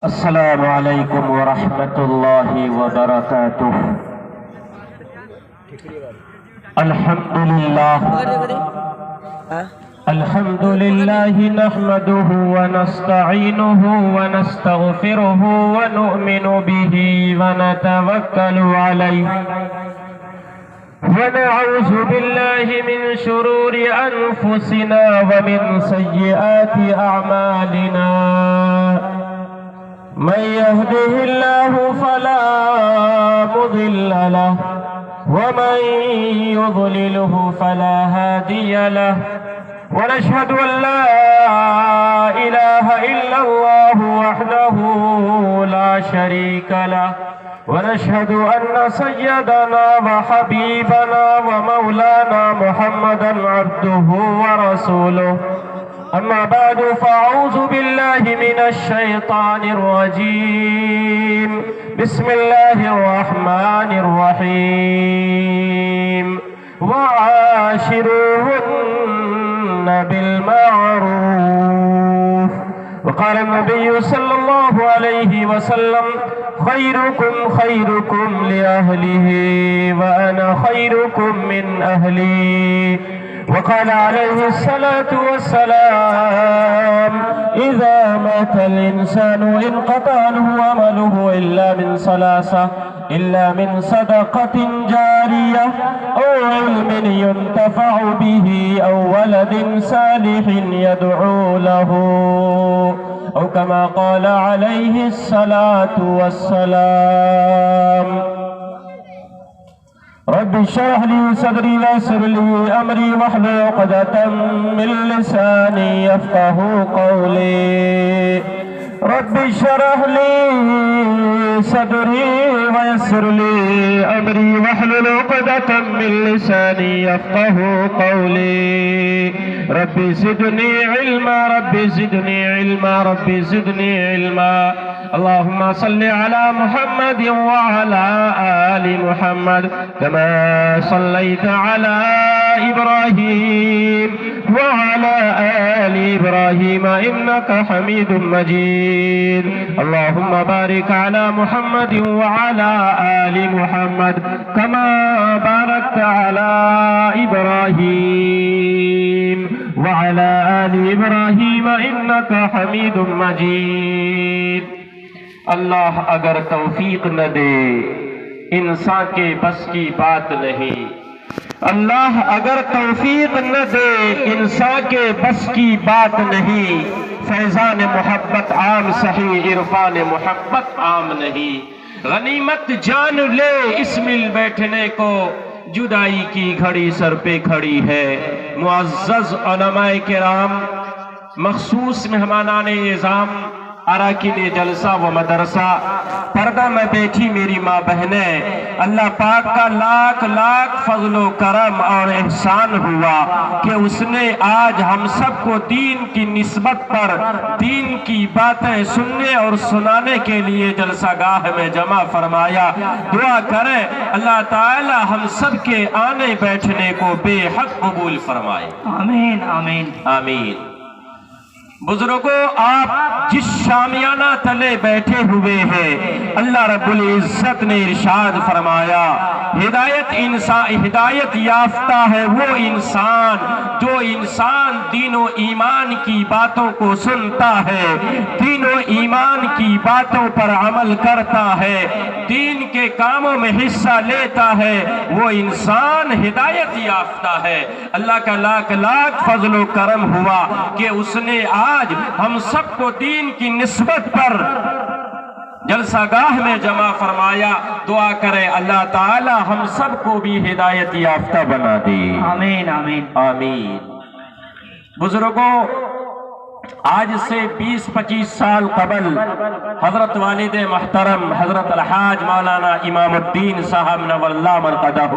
السلام علیکم ورحمۃ اللہ وبرکاتہ۔ الحمد للہ نحمده ونستعینه ونستغفره ونؤمن به ونتوکل علیہ ونعوذ باللہ من شرور انفسنا ومن سیئات اعمالنا، من يهده الله فلا مضل له ومن يضلله فلا هادي له، ونشهد أن لا إله إلا الله وحده لا شريك له، ونشهد أن سيدنا وحبيبنا ومولانا محمدا عبده ورسوله، أما بعد فأعوذ بالله من الشيطان الرجيم، بسم الله الرحمن الرحيم، وعاشروهن بالمعروف، وقال النبي صلى الله عليه وسلم خيركم خيركم لأهله وأنا خيركم من أهلي، وقال عليه الصلاة والسلام إذا مات الإنسان انقطع عنه عمله إلا من ثلاثة، إلا من صدقة جارية أو علم ينتفع به أو ولد صالح يدعو له، أو كما قال عليه الصلاة والسلام۔ رب اشرح لي صدري ويسر لي امري واحلل عقدة من لساني يفقهوا قولي، رب اشرح لي صدري ويسر لي امري واحلل عقدة من لساني يفقهوا قولي، رب زدني علما رب زدني علما رب زدني علما، اللهم صل على محمد وعلى آل محمد كما صليت على إبراهيم وعلى آل إبراهيم إنك حميد مجيد، اللهم بارك على محمد وعلى آل محمد كما باركت على إبراهيم وعلى آل إبراهيم إنك حميد مجيد۔ اللہ اگر توفیق نہ دے انسان کے بس کی بات نہیں، اللہ اگر توفیق نہ دے انسان کے بس کی بات نہیں، فیضان محبت عام صحیح عرفان محبت عام نہیں، غنیمت جان لے اس مل بیٹھنے کو، جدائی کی گھڑی سر پہ کھڑی ہے۔ معزز علماء کرام، مخصوص مہمانان اعظام، اراکین جلسہ و مدرسہ، پردہ میں بیٹھی میری ماں بہنیں، اللہ پاک کا لاکھ لاکھ فضل و کرم اور احسان ہوا کہ اس نے آج ہم سب کو دین کی نسبت پر دین کی باتیں سننے اور سنانے کے لیے جلسہ گاہ میں جمع فرمایا۔ دعا کریں اللہ تعالی ہم سب کے آنے بیٹھنے کو بے حق قبول فرمائے، آمین آمین آمین۔ بزرگوں، آپ جس شامیانہ تلے بیٹھے ہوئے ہیں، اللہ رب العزت نے ارشاد فرمایا ہدایت یافتہ ہے وہ انسان جو انسان دین و ایمان کی باتوں کو سنتا ہے، دین و ایمان کی باتوں پر عمل کرتا ہے، دین کے کاموں میں حصہ لیتا ہے، وہ انسان ہدایت یافتہ ہے۔ اللہ کا لاکھ لاکھ فضل و کرم ہوا کہ اس نے آج ہم سب کو دین کی نسبت پر جلسہ گاہ میں جمع فرمایا۔ دعا کریں اللہ تعالی ہم سب کو بھی ہدایت یافتہ بنا دے، آمین آمین آمین۔ بزرگوں، آج سے 20-25 سال قبل حضرت والد محترم حضرت الحاج مولانا امام الدین صاحب نور اللہ مرقدہ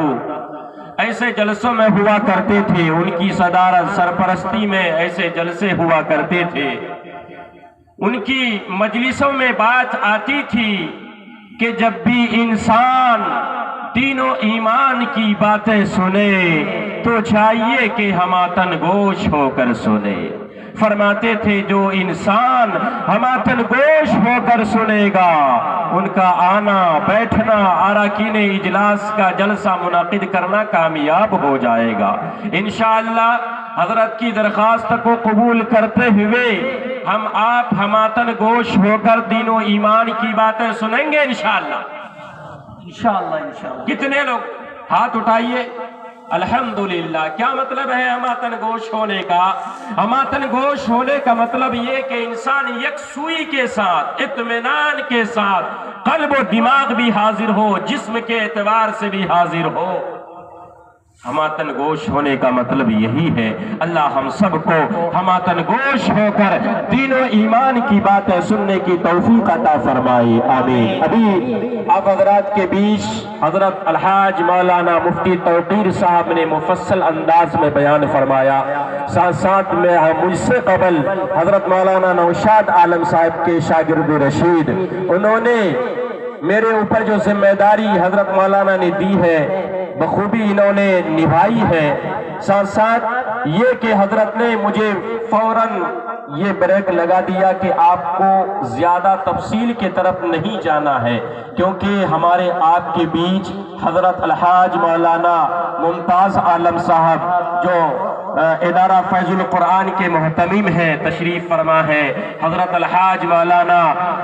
ایسے جلسوں میں ہوا کرتے تھے، ان کی صدارت سرپرستی میں ایسے جلسے ہوا کرتے تھے۔ ان کی مجلسوں میں بات آتی تھی کہ جب بھی انسان دین و ایمان کی باتیں سنے تو چاہیے کہ ہماتن گوش ہو کر سنے، فرماتے تھے جو انسان ہماتن گوش ہو کر سنے گا ان کا آنا بیٹھنا اراکین اجلاس کا جلسہ منعقد کرنا کامیاب ہو جائے گا انشاءاللہ۔ حضرت کی درخواست کو قبول کرتے ہوئے ہم آپ ہماتن گوش ہو کر دین و ایمان کی باتیں سنیں گے انشاءاللہ۔ انشاءاللہ کتنے لوگ ہاتھ اٹھائیے؟ الحمدللہ۔ کیا مطلب ہے ہماتن گوش ہونے کا؟ ہماتن گوش ہونے کا مطلب یہ کہ انسان یکسوئی کے ساتھ، اطمینان کے ساتھ، قلب و دماغ بھی حاضر ہو، جسم کے اعتبار سے بھی حاضر ہو۔ ہماتن گوش ہونے کا مطلب یہی ہے۔ اللہ ہم سب کو ہماتن گوش ہو کر دین و ایمان کی باتیں سننے کی توفیق عطا فرمائے، آمین۔ ابھی آپ حضرات کے بیچ حضرت الحاج مولانا مفتی توقیر صاحب نے مفصل انداز میں بیان فرمایا، ساتھ ساتھ میں مجھ سے قبل حضرت مولانا نوشاد عالم صاحب کے شاگرد رشید، انہوں نے میرے اوپر جو ذمہ داری حضرت مولانا نے دی ہے بخوبی انہوں نے نبھائی ہے۔ ساتھ ساتھ یہ کہ حضرت نے مجھے فوراً یہ بریک لگا دیا کہ آپ کو زیادہ تفصیل کے طرف نہیں جانا ہے، کیونکہ ہمارے آپ کے بیچ حضرت الحاج مولانا ممتاز عالم صاحب جو ادارہ فیض القرآن کے محتمم ہیں تشریف فرما ہے، حضرت الحاج مولانا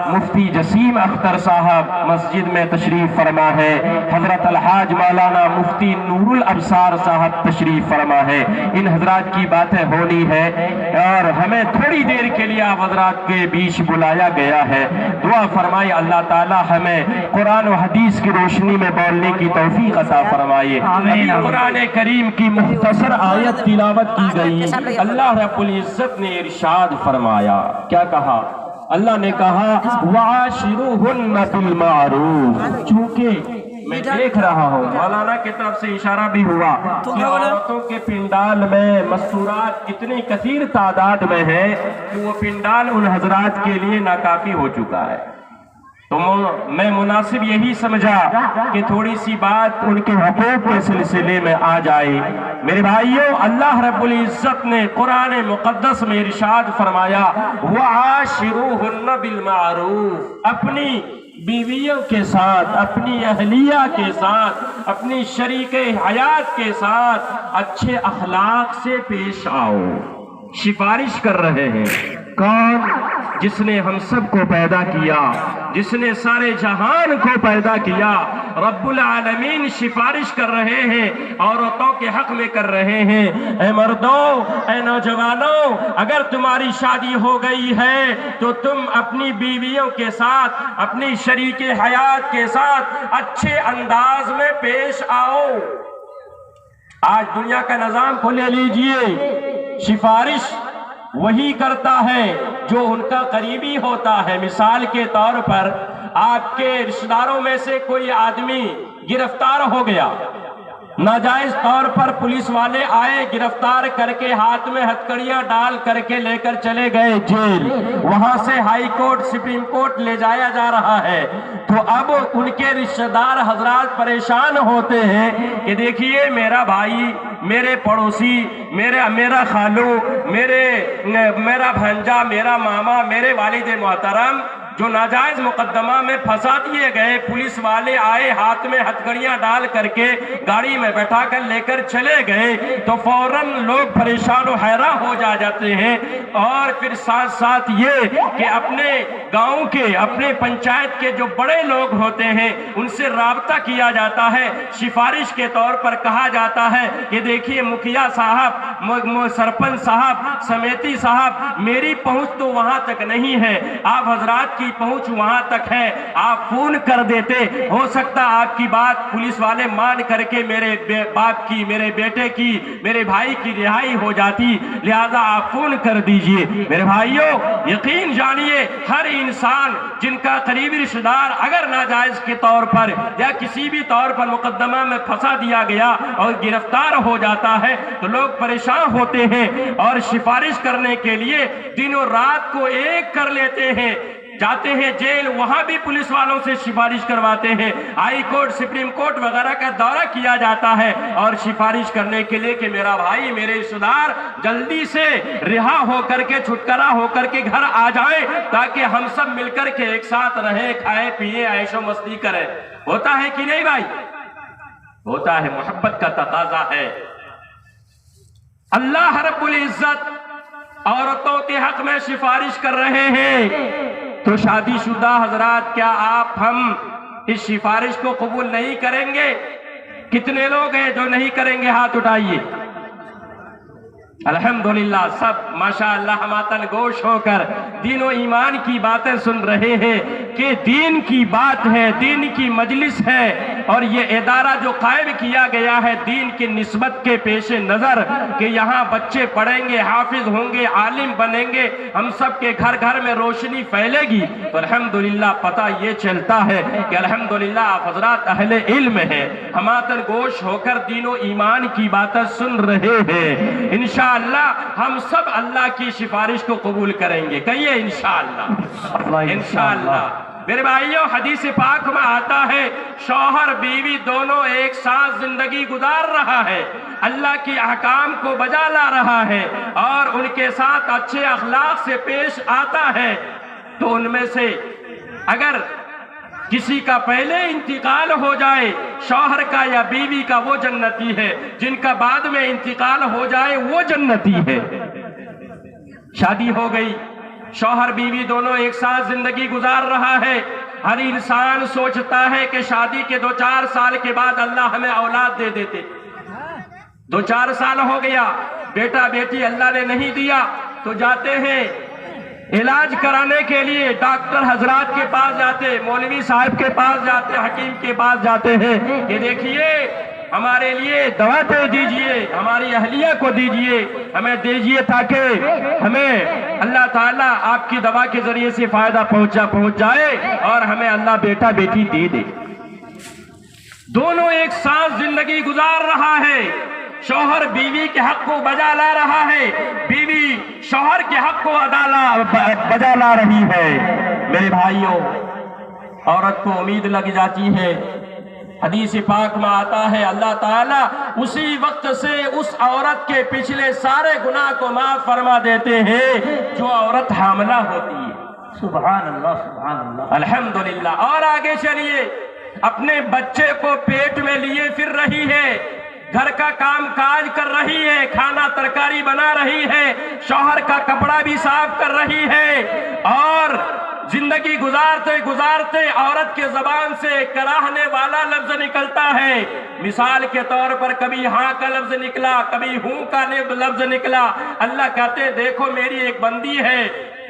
مفتی جسیم اختر صاحب مسجد میں تشریف فرما ہے، حضرت الحاج مولانا مفتی نور الابصار صاحب تشریف فرما ہے۔ ان حضرات کی باتیں ہونی ہے اور ہمیں تھوڑی دیر کے لیے آپ حضرات کے بیچ بلایا گیا ہے۔ دعا فرمائے اللہ تعالی ہمیں قرآن و حدیث کی روشنی میں بولنے کی توفیق عطا فرمائے۔ قرآن کریم کی مختصر آیت تلاوت کی گئی، اللہ رب العزت نے ارشاد فرمایا، کیا کہا؟ اللہ نے کہا وَعَاشِرُوهُنَّ بِالْمَعْرُوفِ۔ چونکہ میں دیکھ رہا ہوں مولانا کی طرف سے اشارہ بھی ہوا کہ عورتوں کے پنڈال میں مستورات اتنی کثیر تعداد میں ہے کہ وہ پنڈال ان حضرات کے لیے ناکافی ہو چکا ہے، تو میں مناسب یہی سمجھا کہ تھوڑی سی بات ان کے حقوق کے سلسلے میں آ جائے۔ میرے بھائیوں، اللہ رب العزت نے قرآن مقدس میں ارشاد فرمایا وَعَاشِرُوهُنَّ بِالْمَعْرُوفِ، اپنی بیویوں کے ساتھ، اپنی اہلیہ کے ساتھ، اپنی شریک حیات کے ساتھ اچھے اخلاق سے پیش آؤ۔ سفارش کر رہے ہیں کون؟ جس نے ہم سب کو پیدا کیا، جس نے سارے جہان کو پیدا کیا، رب العالمین سفارش کر رہے ہیں، عورتوں کے حق میں کر رہے ہیں۔ اے مردوں، اے نوجوانوں، اگر تمہاری شادی ہو گئی ہے تو تم اپنی بیویوں کے ساتھ، اپنی شریک حیات کے ساتھ اچھے انداز میں پیش آؤ۔ آج دنیا کا نظام کو لے لیجئے، سفارش وہی کرتا ہے جو ان کا قریبی ہوتا ہے۔ مثال کے طور پر آپ کے رشتہ داروں میں سے کوئی آدمی گرفتار ہو گیا، ناجائز طور پر پولیس والے آئے، گرفتار کر کے ہاتھ میں ہتھکڑیاں ڈال کر کے لے کر چلے گئے جیل، وہاں سے ہائی کورٹ سپریم کورٹ لے جایا جا رہا ہے، تو اب ان کے رشتہ دار حضرات پریشان ہوتے ہیں کہ دیکھیے میرا بھائی، میرے پڑوسی، میرا خالو، میرا بھانجا، میرا ماما، میرے والد محترم جو ناجائز مقدمہ میں پھنسا دیے گئے، پولیس والے آئے، ہاتھ میں ہتھکڑیاں ڈال کر کے گاڑی میں بیٹھا کر لے کر چلے گئے، تو فوراً لوگ پریشان و حیران ہو جاتے ہیں۔ اور پھر ساتھ ساتھ یہ کہ اپنے گاؤں کے، اپنے پنچایت کے جو بڑے لوگ ہوتے ہیں ان سے رابطہ کیا جاتا ہے، سفارش کے طور پر کہا جاتا ہے کہ دیکھیے مکھیا صاحب، سرپنچ صاحب، سمیتی صاحب، میری پہنچ تو وہاں تک نہیں ہے، آپ حضرات کی پہنچ وہاں تک ہے، آپ فون کر دیتے، ہو سکتا آپ کی بات پولیس والے مان کر کے میرے باپ کی، میرے بیٹے کی، میرے بھائی کی رہائی ہو جاتی، لہذا آپ فون کر دیجئے۔ میرے بھائیوں، یقین جانیے ہر انسان جن کا قریبی رشتہ دار اگر ناجائز کے طور پر یا کسی بھی طور پر مقدمہ میں پھنسا دیا گیا اور گرفتار ہو جاتا ہے تو لوگ پریشان ہوتے ہیں اور سفارش کرنے کے لیے دن و رات کو ایک کر لیتے ہیں۔ جاتے ہیں جیل، وہاں بھی پولیس والوں سے سفارش کرواتے ہیں، ہائی کورٹ، سپریم کورٹ وغیرہ کا دورہ کیا جاتا ہے اور سفارش کرنے کے لیے کہ میرا بھائی، میرے رشتہ دار جلدی سے رہا ہو کر کے، چھٹکارا ہو کر کے گھر آ جائیں تاکہ ہم سب مل کر کے ایک ساتھ رہیں، کھائیں پیئیں، عیش و مستی کریں۔ ہوتا ہے کہ نہیں بھائی؟ ہوتا ہے، محبت کا تقاضا ہے۔ اللہ رب العزت عورتوں کے حق میں سفارش کر رہے ہیں، تو شادی شدہ حضرات، کیا آپ ہم اس سفارش کو قبول نہیں کریں گے؟ کتنے لوگ ہیں جو نہیں کریں گے؟ ہاتھ اٹھائیے۔ الحمدللہ سب ماشاءاللہ ماتن گوش ہو کر دین و ایمان کی باتیں سن رہے ہیں کہ دین کی بات ہے، دین کی مجلس ہے، اور یہ ادارہ جو قائم کیا گیا ہے دین کی نسبت کے پیش نظر کہ یہاں بچے پڑھیں گے، حافظ ہوں گے، عالم بنیں گے، ہم سب کے گھر گھر میں روشنی پھیلے گی، تو الحمدللہ پتہ یہ چلتا ہے کہ الحمدللہ آپ حضرات اہل علم ہیں، ہماتن گوش ہو کر دین و ایمان کی باتیں سن رہے ہیں۔ انشاءاللہ ہم سب اللہ کی سفارش کو قبول کریں گے، کہیے انشاءاللہ۔ انشاءاللہ میرے بھائیوں، حدیث پاک میں آتا ہے شوہر بیوی دونوں ایک ساتھ زندگی گزار رہا ہے، اللہ کی احکام کو بجا لا رہا ہے اور ان کے ساتھ اچھے اخلاق سے پیش آتا ہے، تو ان میں سے اگر کسی کا پہلے انتقال ہو جائے شوہر کا یا بیوی کا، وہ جنتی ہے، جن کا بعد میں انتقال ہو جائے وہ جنتی ہے۔ شادی ہو گئی، شوہر بیوی دونوں ایک ساتھ زندگی گزار رہا ہے، ہر انسان سوچتا ہے کہ شادی کے 2-4 سال کے بعد اللہ ہمیں اولاد دے دیتے۔ 2-4 سال ہو گیا، بیٹا بیٹی اللہ نے نہیں دیا، تو جاتے ہیں علاج کرانے کے لیے، ڈاکٹر حضرات کے پاس جاتے، مولوی صاحب کے پاس جاتے، حکیم کے پاس جاتے ہیں کہ دیکھیے ہمارے لیے دوا دے دیجئے، ہماری اہلیہ کو دیجئے، ہمیں دیجئے تاکہ ہمیں اللہ تعالیٰ آپ کی دوا کے ذریعے سے فائدہ پہنچ جائے اور ہمیں اللہ بیٹا بیٹی دے دے۔ دونوں ایک ساتھ زندگی گزار رہا ہے، شوہر بیوی کے حق کو بجا لا رہا ہے، بیوی شوہر کے حق کو بجا لا رہی ہے۔ میرے بھائیوں، عورت کو امید لگ جاتی ہے، حدیث پاک میں آتا ہے اللہ تعالیٰ اسی وقت سے اس عورت کے پچھلے سارے گناہ کو معاف فرما دیتے ہیں جو عورت حاملہ ہوتی ہے۔ سبحان اللہ، سبحان اللہ، الحمدللہ۔ اور آگے چلیے، اپنے بچے کو پیٹ میں لیے پھر رہی ہے، گھر کا کام کاج کر رہی ہے، کھانا ترکاری بنا رہی ہے، شوہر کا کپڑا بھی صاف کر رہی ہے، اور زندگی گزارتے گزارتے عورت کے زبان سے کراہنے والا لفظ نکلتا ہے۔ مثال کے طور پر کبھی ہاں کا لفظ نکلا، کبھی ہوں کا لفظ نکلا، اللہ کہتے ہیں دیکھو میری ایک بندی ہے،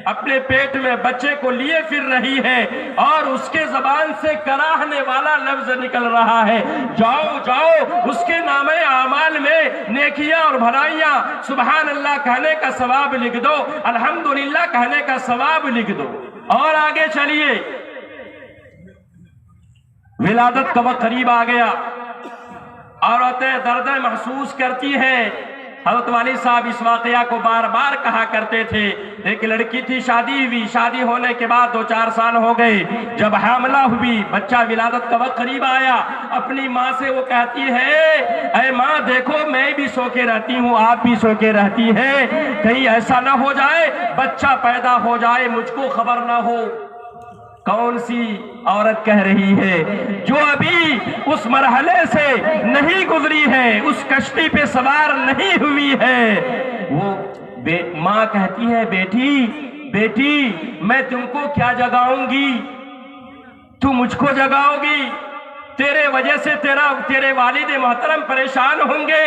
اپنے پیٹ میں بچے کو لیے پھر رہی ہے اور اس کے زبان سے کراہنے والا لفظ نکل رہا ہے، جاؤ جاؤ اس کے نام اعمال میں نیکیاں اور بھلائیاں سبحان اللہ کہنے کا ثواب لکھ دو، الحمدللہ کہنے کا ثواب لکھ دو۔ اور آگے چلیے، ولادت کا وقت قریب آ گیا، عورتیں درد محسوس کرتی ہیں۔ حضرت والد صاحب اس واقعہ کو بار بار کہا کرتے تھے، ایک لڑکی تھی، شادی ہوئی، شادی ہونے کے بعد 2-4 سال ہو گئے، جب حاملہ ہوئی، بچہ ولادت کا وقت قریب آیا، اپنی ماں سے وہ کہتی ہے اے ماں دیکھو میں بھی سو کے رہتی ہوں، آپ بھی سو کے رہتی ہیں، کہیں ایسا نہ ہو جائے بچہ پیدا ہو جائے مجھ کو خبر نہ ہو۔ کون سی عورت کہہ رہی ہے جو ابھی اس مرحلے سے نہیں گزری ہے، اس کشتی پہ سوار نہیں ہوئی ہے؟ وہ ماں کہتی ہے بیٹی میں تم کو کیا جگاؤں گی، تو مجھ کو جگاؤ گی، تیرے وجہ سے تیرے والد محترم پریشان ہوں گے،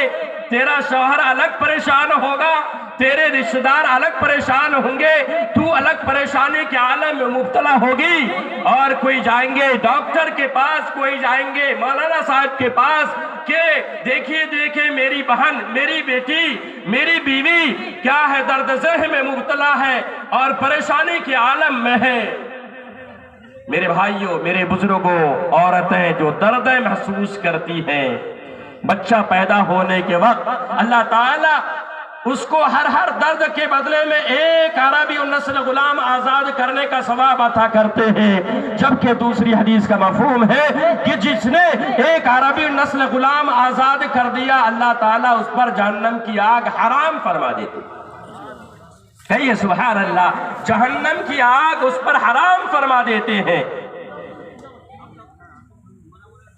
تیرا شوہر الگ پریشان ہوگا، تیرے رشتہ دار الگ پریشان ہوں گے، تو الگ پریشانی کے عالم میں مبتلا ہوگی، اور کوئی جائیں گے ڈاکٹر کے پاس، کوئی جائیں گے مولانا صاحب کے پاس کہ دیکھیے میری بہن، میری بیٹی، میری بیوی کیا ہے، درد ذہن میں مبتلا ہے اور پریشانی کے عالم میں ہے۔ میرے بھائیوں، میرے بزرگوں، عورتیں جو درد محسوس کرتی ہیں، بچہ پیدا ہونے کے وقت اللہ تعالیٰ اس کو ہر درد کے بدلے میں ایک عربی النسل غلام آزاد کرنے کا ثواب عطا کرتے ہیں، جبکہ دوسری حدیث کا مفہوم ہے کہ جس نے ایک عربی النسل غلام آزاد کر دیا اللہ تعالیٰ اس پر جہنم کی آگ حرام فرما دیتے۔ کہیے سبحان اللہ، جہنم کی آگ اس پر حرام فرما دیتے ہیں۔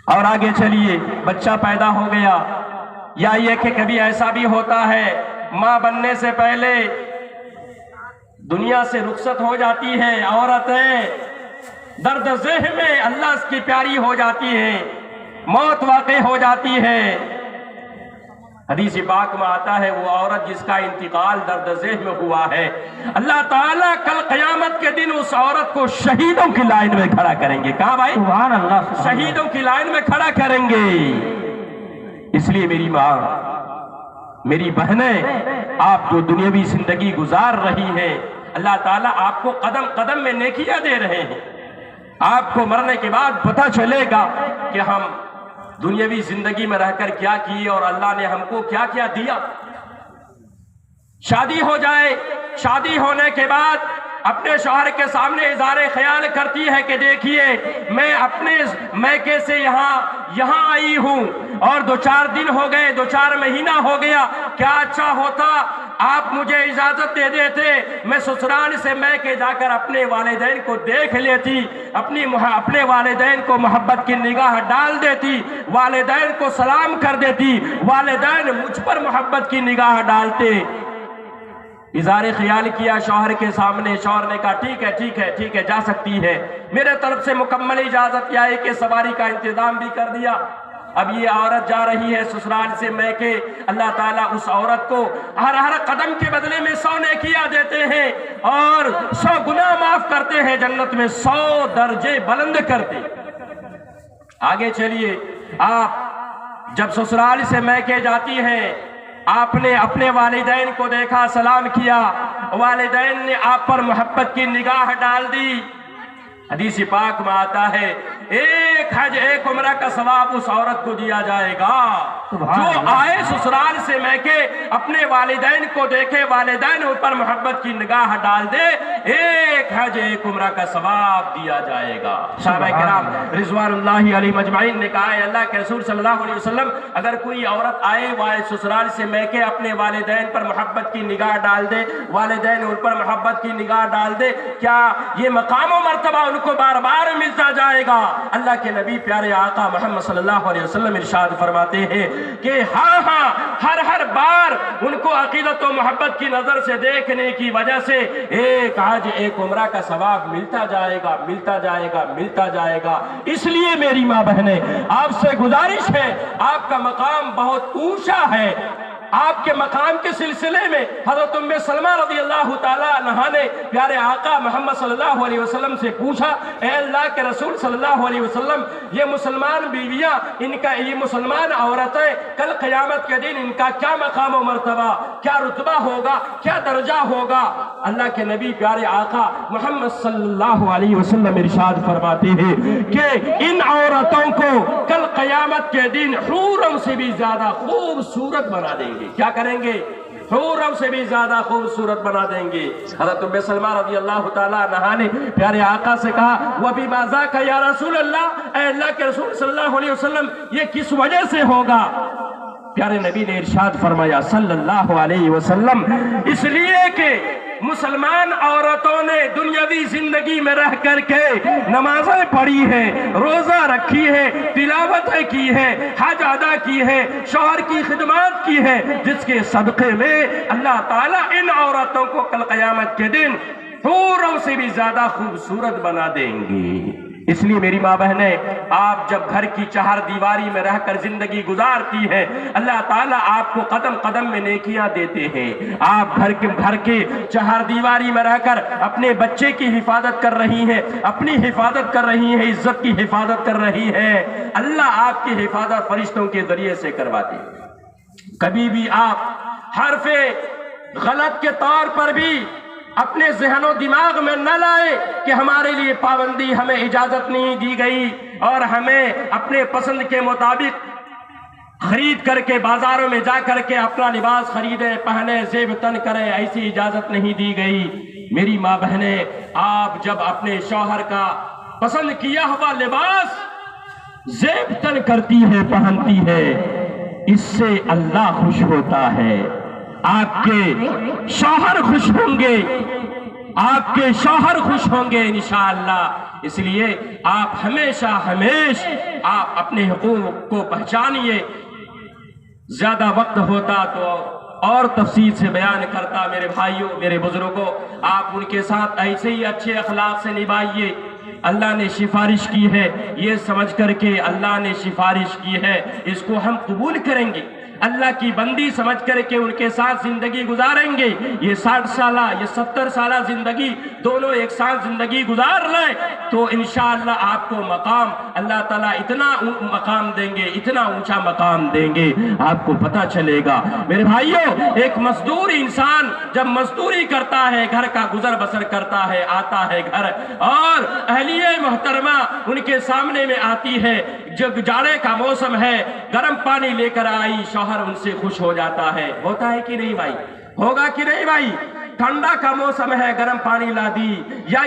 اور آگے چلیے، بچہ پیدا ہو گیا، یا یہ کہ کبھی ایسا بھی ہوتا ہے ماں بننے سے پہلے دنیا سے رخصت ہو جاتی ہے عورتیں، درد ذہن میں اللہ اس کی پیاری ہو جاتی ہے، موت واقع ہو جاتی ہے۔ حدیث پاک میں آتا ہے وہ عورت جس کا انتقال درد ذہن میں ہوا ہے، اللہ تعالیٰ کل قیامت کے دن اس عورت کو شہیدوں کی لائن میں کھڑا کریں گے۔ کہاں بھائی؟ سبحان اللہ، شہیدوں کی لائن میں کھڑا کریں گے۔ اس لیے میری ماں، میری بہنیں، آپ جو دنیاوی زندگی گزار رہی ہیں، اللہ تعالیٰ آپ کو قدم قدم میں نیکیاں دے رہے ہیں۔ آپ کو مرنے کے بعد پتہ چلے گا کہ ہم دنیاوی زندگی میں رہ کر کیا کیے اور اللہ نے ہم کو کیا کیا دیا۔ شادی ہو جائے، شادی ہونے کے بعد اپنے شوہر کے سامنے اظہار خیال کرتی ہے کہ دیکھیے میں اپنے میکے سے یہاں آئی ہوں اور 2-4 دن ہو گئے، 2-4 مہینہ ہو گیا، کیا اچھا ہوتا آپ مجھے اجازت دے دیتے، میں سسرال سے میکے جا کر اپنے والدین کو دیکھ لیتی، اپنے والدین کو محبت کی نگاہ ڈال دیتی، والدین کو سلام کر دیتی، والدین مجھ پر محبت کی نگاہ ڈالتے۔ اظہار خیال کیا شوہر کے سامنے، شوہر نے کہا ٹھیک ہے ٹھیک ہے ٹھیک ہے، جا سکتی ہے، میرے طرف سے مکمل اجازت، یا کہ سواری کا انتظام بھی کر دیا۔ اب یہ عورت جا رہی ہے سسرال سے میکے، اللہ تعالیٰ اس عورت کو ہر قدم کے بدلے میں 100 نیکیاں دیتے ہیں اور 100 گناہ معاف کرتے ہیں، جنت میں 100 درجے بلند کرتے۔ آگے چلیے، آپ جب سسرال سے میکے جاتی ہیں، آپ نے اپنے والدین کو دیکھا، سلام کیا، والدین نے آپ پر محبت کی نگاہ ڈال دی۔ حدیث پاک میں آتا ہے ایک حج ایک عمرہ کا ثواب اس عورت کو دیا جائے گا جو آئے سسرال سے میکے، اپنے والدین کو دیکھے، والدین ان پر محبت کی نگاہ ڈال دے، ایک حج ایک عمرہ کا ثواب دیا جائے گا۔ صحابہ کرام رضوان اللہ علیہ مجمعین نے کہا ہے اللہ کے رسول صلی اللہ علیہ وسلم، اگر کوئی عورت آئے سسرال سے میکے، اپنے والدین پر محبت کی نگاہ ڈال دے، والدین ان پر محبت کی نگاہ ڈال دے، کیا یہ مقام و مرتبہ ان کو بار بار ملتا جائے گا؟ اللہ کے نبی پیارے آقا محمد صلی اللہ علیہ وسلم ارشاد فرماتے ہیں کہ ہاں ہر بار ان کو عقیدت و محبت کی نظر سے دیکھنے کی وجہ سے ایک حج ایک عمرہ کا ثواب ملتا جائے گا، ملتا جائے گا، ملتا جائے گا۔ اس لیے میری ماں بہنیں، آپ سے گزارش ہے، آپ کا مقام بہت اونچا ہے، آپ کے مقام کے سلسلے میں حضرت ام سلمہ رضی اللہ تعالیٰ عنہا نے پیارے آقا محمد صلی اللہ علیہ وسلم سے پوچھا، اے اللہ کے رسول صلی اللہ علیہ وسلم، یہ مسلمان بیویاں، یہ مسلمان عورتیں کل قیامت کے دن ان کا کیا مقام و مرتبہ، کیا رتبہ ہوگا، کیا درجہ ہوگا؟ اللہ کے نبی پیارے آقا محمد صلی اللہ علیہ وسلم ارشاد فرماتے ہیں کہ ان عورتوں کو کل قیامت کے دن حوروں سے بھی زیادہ خوبصورت بنا دیں گے۔ کیا کریں گے؟ حوروں سے بھی زیادہ خوبصورت بنا دیں گے۔ حضرت ام سلمہ رضی اللہ تعالیٰ عنہا نے پیارے آقا سے کہا وَبِمَا ذَاكَ یا رسول اللہ، اے اللہ کے رسول صلی اللہ علیہ وسلم، یہ کس وجہ سے ہوگا؟ پیارے نبی نے ارشاد فرمایا صلی اللہ علیہ وسلم، اس لیے کہ مسلمان عورتوں نے دنیاوی زندگی میں رہ کر کے نمازیں پڑھی ہیں، روزہ رکھی ہے، تلاوتیں کی ہے، حج ادا کی ہے، شوہر کی خدمات کی ہے، جس کے صدقے میں اللہ تعالیٰ ان عورتوں کو کل قیامت کے دن حوروں سے بھی زیادہ خوبصورت بنا دیں گے۔ اس لیے میری ماں بہنیں، آپ جب گھر کی چہار دیواری میں رہ کر زندگی گزارتی ہیں، اللہ تعالیٰ آپ کو قدم قدم میں نیکیاں دیتے ہیں۔ آپ گھر کے چہار دیواری میں رہ کر اپنے بچے کی حفاظت کر رہی ہیں، اپنی حفاظت کر رہی ہیں، عزت کی حفاظت کر رہی ہیں، اللہ آپ کی حفاظت فرشتوں کے ذریعے سے کرواتے ہیں۔ کبھی بھی آپ حرف غلط کے طور پر بھی اپنے ذہن و دماغ میں نہ لائے کہ ہمارے لیے پابندی، ہمیں اجازت نہیں دی گئی اور ہمیں اپنے پسند کے مطابق خرید کر کے بازاروں میں جا کر کے اپنا لباس خریدے، پہنے، زیب تن کرے، ایسی اجازت نہیں دی گئی۔ میری ماں بہنیں، آپ جب اپنے شوہر کا پسند کیا ہوا لباس زیب تن کرتی ہے، پہنتی ہے، اس سے اللہ خوش ہوتا ہے، آپ کے شوہر خوش ہوں گے، آپ کے شوہر خوش ہوں گے انشاءاللہ۔ اس لیے آپ ہمیشہ آپ اپنے حقوق کو پہچانیے۔ زیادہ وقت ہوتا تو اور تفصیل سے بیان کرتا، میرے بھائیوں، میرے بزرگوں، آپ ان کے ساتھ ایسے ہی اچھے اخلاق سے نبھائیے۔ اللہ نے سفارش کی ہے، یہ سمجھ کر کے اللہ نے سفارش کی ہے، اس کو ہم قبول کریں گے، اللہ کی بندی سمجھ کر کے ان کے ساتھ زندگی گزاریں گے۔ یہ 60 سالہ، یہ 70 سالہ زندگی دونوں ایک ساتھ زندگی گزار لیں تو انشاءاللہ آپ کو مقام اللہ تعالیٰ اتنا مقام دیں گے، اتنا اونچا مقام دیں گے، آپ کو پتہ چلے گا۔ میرے بھائیوں، ایک مزدور انسان جب مزدوری کرتا ہے، گھر کا گزر بسر کرتا ہے، آتا ہے گھر، اور اہلیہ محترمہ ان کے سامنے میں آتی ہے، جب جاڑے کا موسم ہے، گرم پانی لے کر آئی، شوہر ان سے خوش ہو جاتا ہے، ہوتا ہے کہ نہیں بھائی؟ ہوگا کہ نہیں بھائی؟ ٹھنڈا کا موسم ہے، گرم پانی لا دی، یا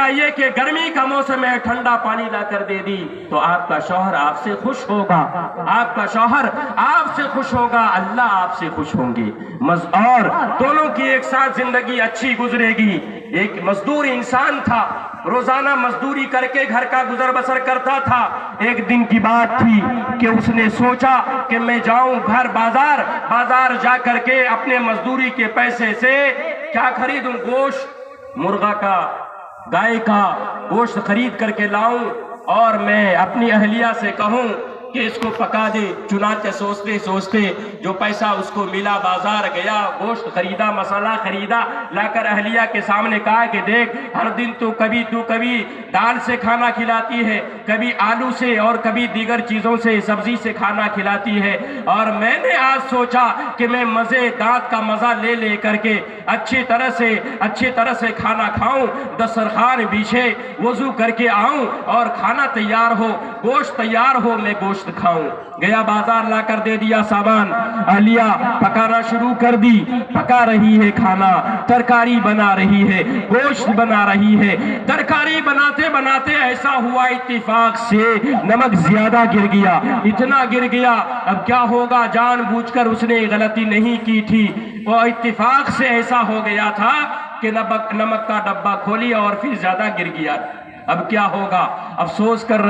یہ کہ گرمی کا موسم ہے، ٹھنڈا پانی لا کر دے دی، تو آپ کا شوہر آپ سے خوش ہوگا، آپ کا شوہر آپ سے خوش ہوگا، اللہ آپ سے خوش ہوں گے، اور دونوں کی ایک ساتھ زندگی اچھی گزرے گی۔ ایک مزدور انسان تھا، روزانہ مزدوری کر کے گھر کا گزر بسر کرتا تھا۔ ایک دن کی بات تھی کہ اس نے سوچا کہ میں جاؤں گھر بازار جا کر کے اپنے مزدوری کے پیسے سے کیا خریدوں، گوشت، مرغا کا، گائے کا گوشت خرید کر کے لاؤں، اور میں اپنی اہلیہ سے کہوں کہ اس کو پکا دے۔ چنانچہ سوچتے جو پیسہ اس کو ملا، بازار گیا، گوشت خریدا، مسالہ خریدا، لا کر اہلیہ کے سامنے کہا کہ دیکھ، ہر دن تو کبھی دال سے کھانا کھلاتی ہے، کبھی آلو سے، اور کبھی دیگر چیزوں سے، سبزی سے کھانا کھلاتی ہے، اور میں نے آج سوچا کہ میں دانت کا مزہ لے کر کے اچھی طرح سے کھانا کھاؤں، دسترخوان بچھے، وضو کر کے آؤں، اور کھانا تیار ہو، گوشت تیار ہو، میں گوشت کھاؤں۔ گیا بازار، لا کر دے دیا سامان، اہلیہ پکانا شروع کر دی، پکا رہی ہے کھانا، ترکاری بنا رہی ہے، گوشت بنا رہی ہے، ترکاری بناتے ایسا ہوا اتفاق سے نمک زیادہ گر گیا، اتنا گر گیا، اب کیا ہوگا، جان بوجھ کر اس نے غلطی نہیں کی تھی، وہ اتفاق سے ایسا ہو گیا تھا کہ نمک کا ڈبہ کھولی اور پھر زیادہ گر گیا۔ اب کیا ہوگا، افسوس کر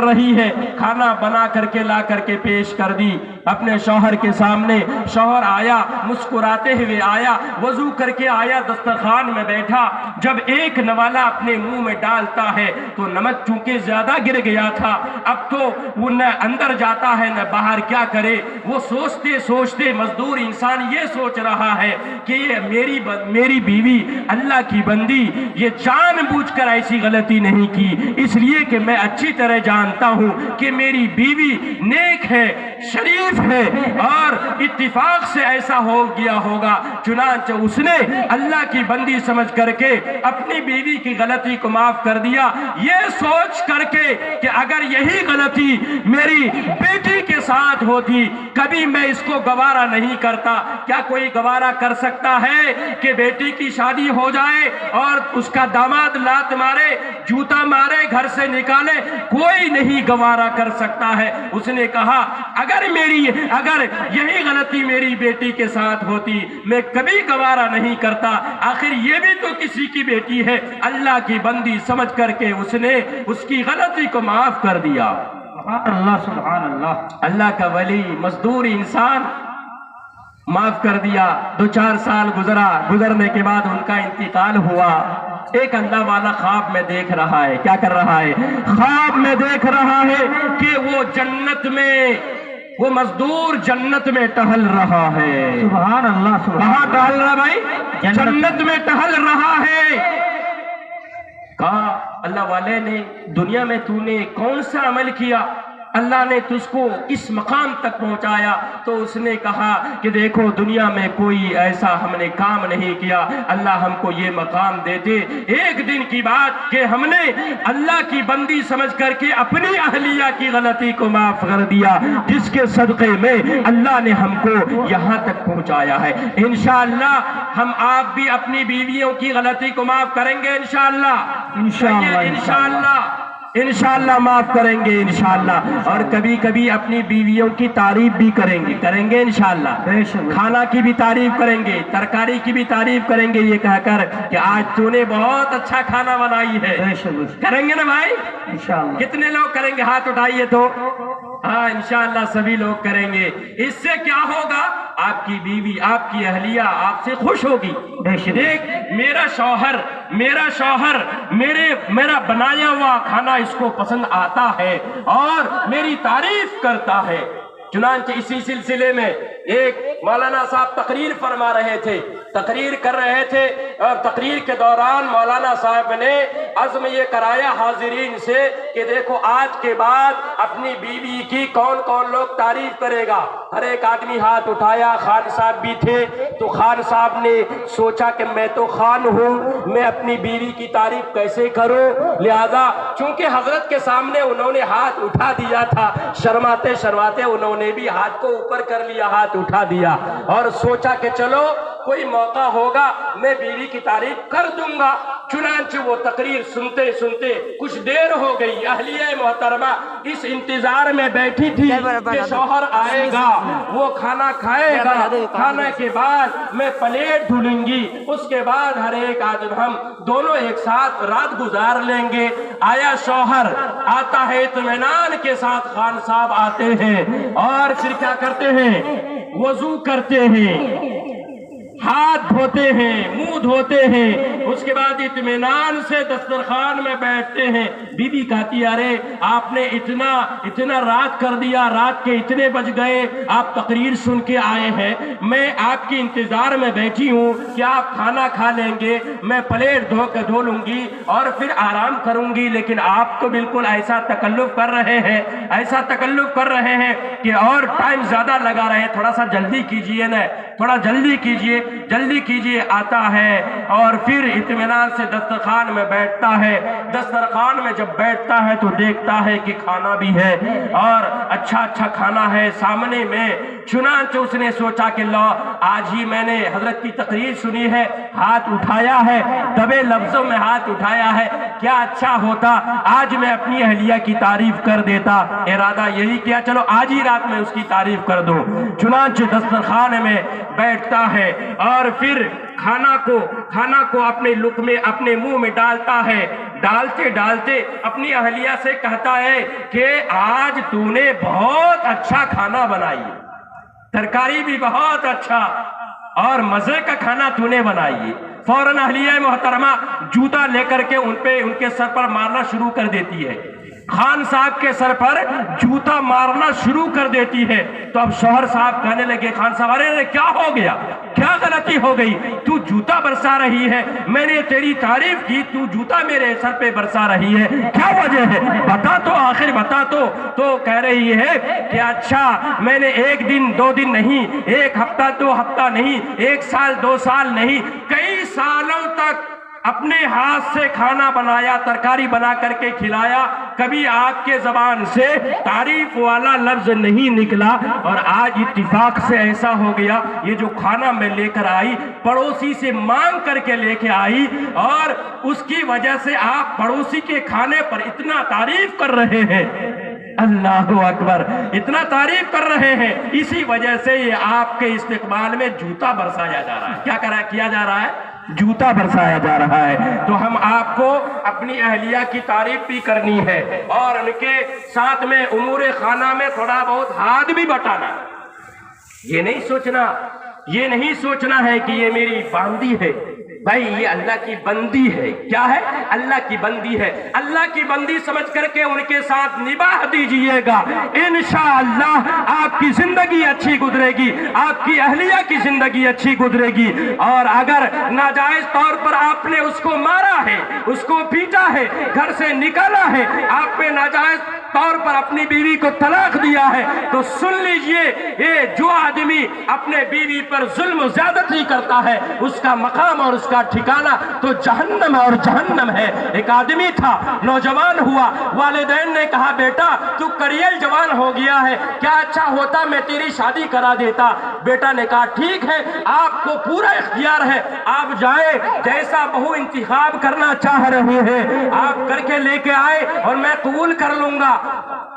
رہی ہے، کھانا بنا کر کے لا کر کے پیش کر دی اپنے شوہر کے سامنے۔ شوہر آیا، مسکراتے ہوئے آیا، وضو کر کے آیا، دسترخوان میں بیٹھا، جب ایک نوالا اپنے منہ میں ڈالتا ہے تو نمک چونکہ زیادہ گر گیا تھا، اب تو وہ نہ اندر جاتا ہے نہ باہر، کیا کرے؟ وہ سوچتے مزدور انسان یہ سوچ رہا ہے کہ یہ میری بیوی اللہ کی بندی، یہ جان بوجھ کر ایسی غلطی نہیں کی، اس لیے کہ میں اچھی طرح جانتا ہوں کہ میری بیوی نیک ہے، شریف ہے، اور اتفاق سے ایسا ہو گیا ہوگا۔ چنانچہ اس نے اللہ کی بندی سمجھ کر کے اپنی بیوی کی غلطی کو معاف کر دیا، یہ سوچ کر کے کہ اگر یہی غلطی میری بیٹی کے ساتھ ہوتی کبھی میں اس کو گوارا نہیں کرتا۔ کیا کوئی گوارا کر سکتا ہے کہ بیٹی کی شادی ہو جائے اور اس کا داماد لات مارے، جوتا مارے، گھر سے نکالے؟ کوئی نہیں گوارا کر سکتا ہے۔ اس نے کہا اگر یہی غلطی میری بیٹی کے ساتھ ہوتی میں کبھی گوارا نہیں کرتا، آخر یہ بھی تو کسی کی بیٹی ہے۔ اللہ کی بندی سمجھ کر کے اس نے اس کی غلطی کو معاف کر دیا۔ سبحان اللہ، اللہ کا ولی، مزدور انسان معاف کر دیا۔ 2-4 سال گزرنے کے بعد ان کا انتقال ہوا۔ ایک اللہ والا خواب میں دیکھ رہا ہے، کیا کر رہا ہے؟ خواب میں دیکھ رہا ہے کہ وہ مزدور جنت میں ٹہل رہا ہے۔ سبحان اللہ، کہاں ٹہل رہا بھائی؟ جنت میں ٹہل رہا ہے۔ کہا اللہ والے نے دنیا میں تو نے کون سا عمل کیا؟ اللہ نے تجھ کو اس مقام تک پہنچایا، تو اس نے کہا کہ دیکھو دنیا میں کوئی ایسا ہم نے کام نہیں کیا، اللہ ہم کو یہ مقام دیتے۔ ایک دن کی بات کہ ہم نے اللہ کی بندی سمجھ کر کے اپنی اہلیہ کی غلطی کو معاف کر دیا، جس کے صدقے میں اللہ نے ہم کو یہاں تک پہنچایا ہے۔ انشاءاللہ ہم آپ بھی اپنی بیویوں کی غلطی کو معاف کریں گے انشاءاللہ، انشاءاللہ معاف کریں گے انشاءاللہ، اور کبھی کبھی اپنی بیویوں کی تعریف بھی کریں گے انشاءاللہ، کھانا کی بھی تعریف کریں گے، ترکاری کی بھی تعریف کریں گے، یہ کہہ کر کہ آج تو نے بہت اچھا کھانا بنائی ہے، کریں گے نا بھائی انشاءاللہ؟ کتنے لوگ کریں گے؟ ہاتھ اٹھائیے تو۔ ہاں انشاءاللہ سبھی لوگ کریں گے۔ اس سے کیا ہوگا؟ آپ کی بیوی، آپ کی اہلیہ آپ سے خوش ہوگی۔ دیکھ میرا شوہر میرا بنایا ہوا کھانا اس کو پسند آتا ہے اور میری تعریف کرتا ہے۔ چنانچہ اسی سلسلے میں ایک مولانا صاحب تقریر فرما رہے تھے، تقریر کر رہے تھے، اور تقریر کے دوران مولانا صاحب نے عزم یہ کرایا حاضرین سے کہ دیکھو آج کے بعد اپنی بیوی کی کون کون لوگ تعریف کرے گا۔ ہر ایک آدمی ہاتھ اٹھایا، خان صاحب بھی تھے، تو خان صاحب نے سوچا کہ میں تو خان ہوں، میں اپنی بیوی کی تعریف کیسے کروں؟ لہذا چونکہ حضرت کے سامنے انہوں نے ہاتھ اٹھا دیا تھا، شرماتے شرماتے انہوں نے بھی ہاتھ کو اوپر کر لیا، ہاتھ اٹھا دیا، اور سوچا کہ چلو کوئی موقع ہوگا میں بیوی کی تعریف کر دوں گا۔ چنانچہ وہ تقریر سنتے سنتے کچھ دیر ہو گئی، اہلیہ محترمہ اس انتظار میں بیٹھی تھی کہ شوہر آئے گا، وہ کھانا کھائے گا، کھانے کے بعد میں پلیٹ دھلوں گی، اس کے بعد ہر ایک آدمی ہم دونوں ایک ساتھ رات گزار لیں گے۔ آیا شوہر، آتا ہے اطمینان کے ساتھ، خان صاحب آتے ہیں اور پھر کیا کرتے ہیں؟ وضو کرتے ہیں، ہاتھ دھوتے ہیں، منہ دھوتے ہیں، اس کے بعد اطمینان سے دسترخوان میں بیٹھتے ہیں۔ بی بی کہتی ہے ارے آپ نے اتنا رات کر دیا، رات کے اتنے بج گئے، آپ تقریر سن کے آئے ہیں، میں آپ کی انتظار میں بیٹھی ہوں کہ آپ کھانا کھا لیں گے، میں پلیٹ دھو لوں گی اور پھر آرام کروں گی، لیکن آپ تو بالکل ایسا تکلف کر رہے ہیں کہ اور ٹائم زیادہ لگا رہے ہیں، تھوڑا سا جلدی کیجئے نا، تھوڑا جلدی کیجئے۔ آتا ہے اور پھر اطمینان سے دسترخوان میں بیٹھتا ہے۔ دسترخوان میں جب بیٹھتا ہے تو دیکھتا ہے کہ کھانا بھی ہے اور اچھا کھانا ہے سامنے میں۔ چنانچہ اس نے سوچا کہ لو آج ہی میں نے حضرت کی تقریر سنی ہے، ہاتھ اٹھایا ہے، دبے لفظوں میں ہاتھ اٹھایا ہے، کیا اچھا ہوتا آج میں اپنی اہلیہ کی تعریف کر دیتا۔ ارادہ یہی کیا چلو آج ہی رات میں اس کی تعریف کر دو۔ چنانچہ دسترخوان میں بیٹھتا ہے اور پھر کھانا کو اپنے لقمے اپنے منہ میں ڈالتا ہے، ڈالتے اپنی اہلیہ سے کہتا ہے کہ آج تو نے بہت اچھا کھانا بنائی، ترکاری بھی بہت اچھا اور مزے کا کھانا تو نے بنائی۔ فوراً اہلیہ محترمہ جوتا لے کر کے ان کے سر پر مارنا شروع کر دیتی ہے، خان صاحب کے سر پر جوتا مارنا شروع کر دیتی ہے۔ تو اب شوہر صاحب کہنے لگے خان صاحب ارے کیا ہو گیا، کیا غلطی ہو گئی، تو جوتا برسا رہی ہے، میں نے تیری تعریف کی، تو جوتا میرے سر پہ برسا رہی ہے، کیا وجہ ہے بتا تو، آخر بتا تو کہہ رہی ہے کہ اچھا میں نے ایک دن دو دن نہیں، ایک ہفتہ دو ہفتہ نہیں، ایک سال دو سال نہیں، کئی سالوں تک اپنے ہاتھ سے کھانا بنایا، ترکاری بنا کر کے کھلایا، کبھی آپ کے زبان سے تعریف والا لفظ نہیں نکلا، اور آج اتفاق سے ایسا ہو گیا یہ جو کھانا میں لے کر آئی پڑوسی سے مانگ کر کے لے کے آئی، اور اس کی وجہ سے آپ پڑوسی کے کھانے پر اتنا تعریف کر رہے ہیں، اللہ اکبر، اتنا تعریف کر رہے ہیں، اسی وجہ سے یہ آپ کے استقبال میں جوتا برسایا جا رہا ہے۔ کیا کیا جا رہا ہے؟ جوتا برسایا جا رہا ہے۔ تو ہم آپ کو اپنی اہلیہ کی تعریف بھی کرنی ہے اور ان کے ساتھ میں امور خانہ میں تھوڑا بہت ہاتھ بھی بٹانا۔ یہ نہیں سوچنا ہے کہ یہ میری باندی ہے، بھائی یہ اللہ کی بندی ہے۔ کیا ہے؟ اللہ کی بندی ہے۔ اللہ کی بندی سمجھ کر کے ان کے ساتھ نباہ دیجئے گا، انشاءاللہ آپ کی زندگی اچھی گزرے گی، آپ کی اہلیہ کی زندگی اچھی گزرے گی۔ اور اگر ناجائز طور پر آپ نے اس کو مارا ہے، اس کو پیٹا ہے، گھر سے نکالا ہے، آپ پہ ناجائز طور پر اپنی بیوی کو طلاق دیا ہے تو سن لیجئے، یہ جو آدمی اپنے بیوی پر ظلم و زیادتی کرتا ہے اس کا مقام اور اس کا ٹھکانہ تو جہنم اور جہنم ہے۔ ایک آدمی تھا، نوجوان ہوا، والدین نے کہا بیٹا تو کریل جوان ہو گیا ہے، کیا اچھا ہوتا میں تیری شادی کرا دیتا۔ بیٹا نے کہا ٹھیک ہے، آپ کو پورا اختیار ہے، آپ جائیں، جیسا بہو انتخاب کرنا چاہ رہے ہیں آپ کر کے لے کے آئے اور میں قبول کر لوں گا۔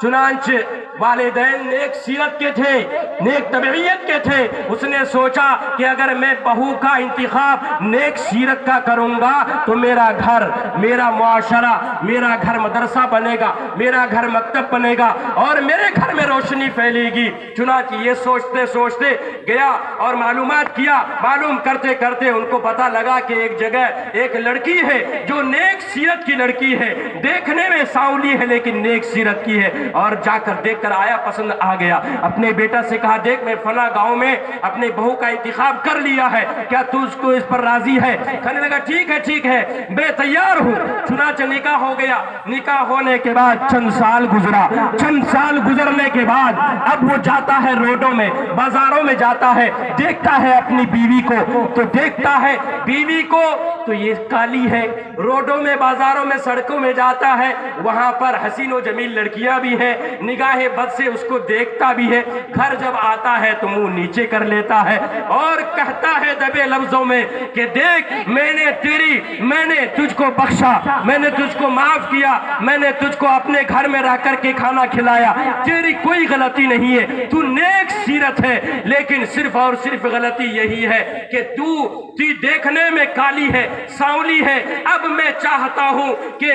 چنانچہ والدین نیک سیرت کے تھے، نیک طبیعت کے تھے، اس نے سوچا کہ اگر میں بہو کا انتخاب نیک سیرت کا کروں گا تو میرا گھر، میرا معاشرہ، میرا گھر مدرسہ بنے گا، میرا گھر مکتب بنے گا اور میرے گھر میں روشنی پھیلے گی۔ چنانچہ یہ سوچتے سوچتے گیا اور معلومات کیا، معلوم کرتے کرتے ان کو پتہ لگا کہ ایک جگہ ایک لڑکی ہے جو نیک سیرت کی لڑکی ہے، دیکھنے میں سانولی ہے لیکن نیک سیرت کی ہے، اور جا کر دیکھ کر آیا، پسند آ گیا۔ اپنے بیٹا سے کہا دیکھ میں فلاں گاؤں میں اپنے بہو کا انتخاب کر لیا ہے، کیا تو اس کو اس پر راضی ہے؟ کہنے لگا ٹھیک ہے میں تیار ہوں۔ چنانچہ نکاح ہو گیا۔ نکاح ہونے کے بعد چند سال گزرا، چند سال گزرنے کے بعد اب وہ جاتا ہے روڈوں میں، بازاروں میں جاتا ہے، دیکھتا ہے اپنی بیوی کو تو دیکھتا ہے بیوی کو تو یہ کالی ہے، روڈوں میں بازاروں میں سڑکوں میں جاتا ہے، وہاں پر حسین و جمیل لڑکیاں بھی ہیں، نگاہ بد سے اس کو دیکھتا بھی ہے، گھر جب آتا ہے تو منہ نیچے کر لیتا ہے اور کہتا ہے دبے لفظوں میں کہ دیکھ میں نے تجھ کو بخشا، میں نے تجھ کو معاف کیا، میں نے تجھ کو اپنے گھر میں رہ کر کے کھانا کھلایا، تیری کوئی غلطی نہیں ہے، تو نیک سیرت ہے، لیکن صرف اور صرف غلطی یہی ہے کہ تو دیکھنے میں کالی ہے، سانولی ہے، اب میں چاہتا ہوں کہ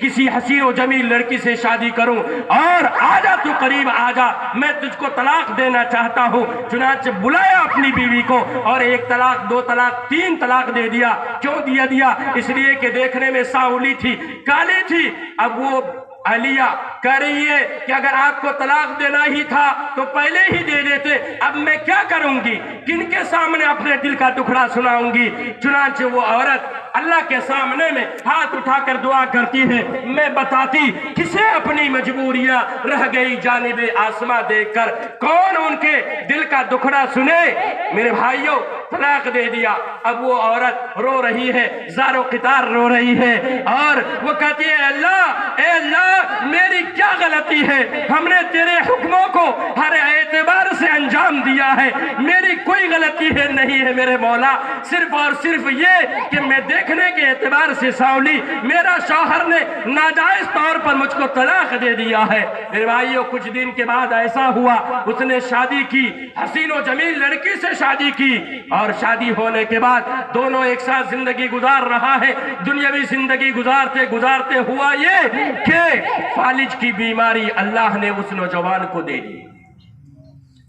کسی حسین و جمیل لڑکی سے شادی کروں اور آجا تو قریب آجا، میں تجھ کو طلاق دینا چاہتا ہوں۔ چنانچہ بلایا اپنی بیوی کو اور 1 طلاق 2 طلاق 3 طلاق دے دیا۔ کیوں دیا؟ اس لیے کہ دیکھنے میں سانولی تھی، کالی تھی۔ اب وہ علیہ کہہ رہی ہے کہ اگر آپ کو طلاق دینا ہی تھا تو پہلے ہی دے دیتے، اب میں کیا کروں گی، کن کے سامنے اپنے دل کا ٹکڑا سناؤں گی۔ چنانچہ وہ عورت اللہ کے سامنے میں ہاتھ اٹھا کر دعا کرتی ہے، میں بتاتی کسے اپنی مجبوریاں رہ گئی جانب آسماں دیکھ کر، کون ان کے دل کا دکھڑا سنے۔ میرے بھائیوں طلاق دے دیا۔ اب وہ عورت رو رہی ہے، زار و قطار رو رہی ہے اور وہ کہتی ہے اے اللہ میری کیا غلطی ہے، ہم نے تیرے حکموں کو ہر اعتبار سے انجام دیا ہے، میری کوئی غلطی ہے نہیں ہے میرے مولا، صرف اور صرف یہ کہ میں دیکھنے کے اعتبار سے سانولی، میرا شوہر نے ناجائز طور پر مجھ کو طلاق دے دیا ہے۔ میرے بھائیوں کچھ دن کے بعد ایسا ہوا، اس نے شادی کی، حسین و جمیل لڑکی سے شادی کی، اور شادی ہونے کے بعد دونوں ایک ساتھ زندگی گزار رہا ہے۔ دنیاوی زندگی گزارتے گزارتے ہوا یہ کہ فالج کی بیماری اللہ نے اس نوجوان کو دے دی،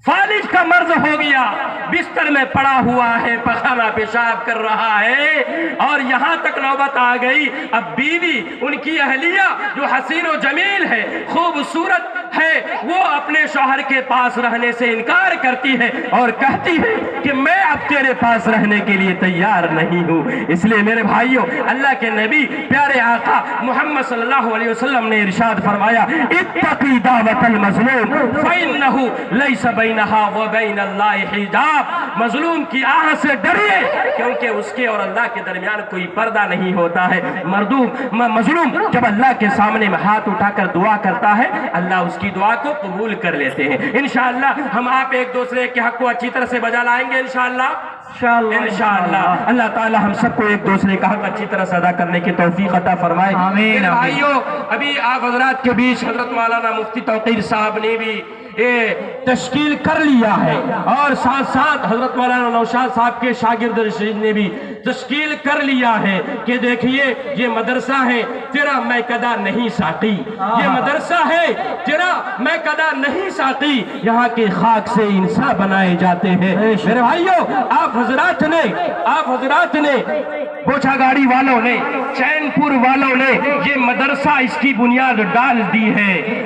فالج کا مرض ہو گیا، بستر میں پڑا ہوا ہے، پخانہ پیشاب کر رہا ہے، اور یہاں تک نوبت آ گئی اب بیوی ان کی اہلیہ جو حسین و جمیل ہے، خوبصورت ہے، وہ اپنے شوہر کے پاس رہنے سے انکار کرتی ہے اور کہتی ہے کہ میں اب تیرے پاس رہنے کے لیے تیار نہیں ہوں۔ اس لیے میرے بھائیوں اللہ کے نبی پیارے آقا محمد صلی اللہ علیہ وسلم نے ارشاد فرمایا اتقی دعوت المظلوم فإنه ليس بينها وبين الله حجاب، مظلوم کی آہ سے ڈریے کیونکہ اس کے اور اللہ کے درمیان کوئی پردہ نہیں ہوتا ہے۔ مظلوم جب اللہ کے سامنے میں ہاتھ اٹھا کر دعا کرتا ہے اللہ اس کی دعا کو قبول کر لیتے ہیں۔ انشاءاللہ ہم آپ ایک دوسرے کے حق کو اچھی طرح سے بجا لائیں گے انشاءاللہ۔ اللہ تعالی ہم سب کو ایک دوسرے کا حق اچھی طرح سے ادا کرنے کی توفیق عطا فرمائے۔ آمین۔ بھائیوں ابھی آپ حضرات کے بیچ حضرت مولانا مفتی توقیر صاحب نے بھی تشکیل کر لیا ہے، اور ساتھ ساتھ حضرت مولانا نوشاد صاحب کے شاگرد رشید نے بھی تشکیل کر لیا ہے کہ دیکھیے یہ مدرسہ ہے تیرا میں کدا نہیں ساقی، یہ مدرسہ ہے تیرا میں کدا نہیں ساقی، یہاں کے خاک سے انسان بنائے جاتے ہیں۔ میرے بھائیوں آپ حضرات نے بوچھا گاڑی والوں نے، چین پور والوں نے یہ مدرسہ اس کی بنیاد ڈال دی ہے،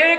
1